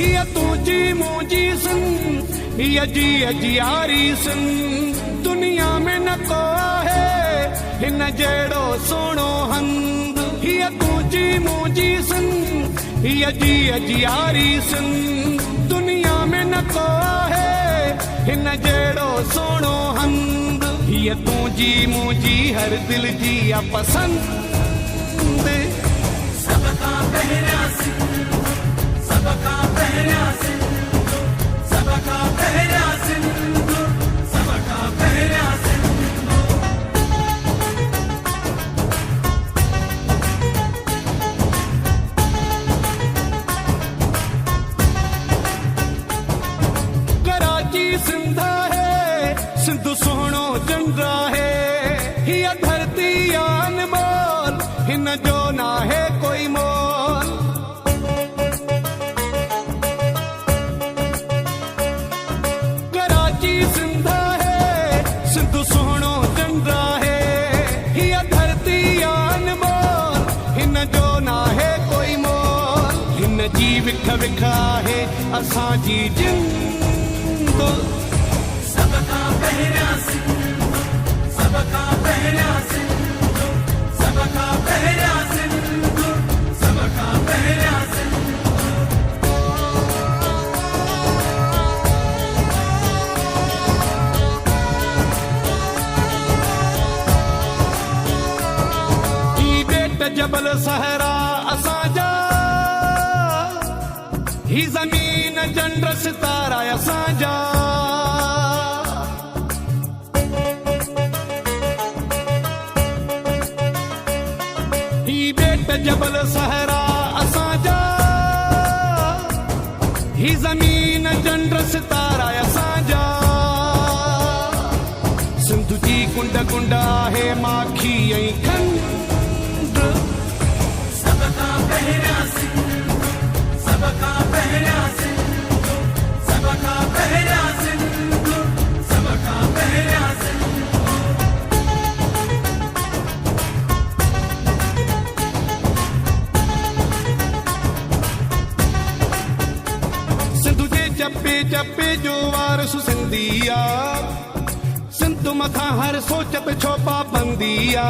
हिय तुझी मुझी सन, हिय जी अजियारी सन। दुनिया में न को है हिन जड़ो सोनो हंद। हिय तुझी मुझी सन, हिय जी अजियारी सन। दुनिया में न को है हिन जड़ो सोनो हंद। हिय तुझी मुझी हर दिल जी पसंद। सबका पहरा सिंधु, सबका पहरा सिंधु, सबका पहरा सिंधु, सबका पहरा सिंधु। कराची सिंधा है, सिंधु सोहणो चंद्रा है। हिय धरती अनमोल, हिन जो ना है कोई मोल। कराची सिंधा है, सिंधु सोहणो चंद्रा है। हिय धरती अनमोल, हिन जो ना है कोई मोल। हिन जी विख विखा है असांजी जिंद। सबका पहरा सिंधु, सबका पहरा सिंधु, सबका पहरा सिंधु, सबका पहरा सिंधु। ही बेट जबल सहरा असांजा, ही ज़मीन चंड सितारा असांजा। ही बेट जबल सहरा असांजा, ही ज़मीन चंड सितारा असांजा। सिंधु जी कुंड कुंड आहे माखी ऐं खंड। सबका पहरा सिंधु, सबका पहरा सिंधु, सबका पहरा सिंधु, सबका पहरा सिंधु। सिंधु जे चपे चपे जो वारस सिंधिया। सिंधु मथा हर सोचत छो पाबंदिया।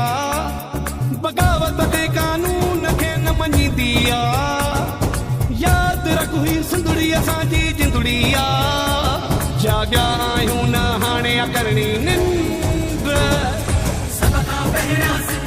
बगावत दे कानून खे न मञीदिया। याद रख हुई सिंधुड़ी असांजी जिंदड़िया। जाॻिया आहियूं न हाणे करणी निंड। सबका पहरा सिंधु।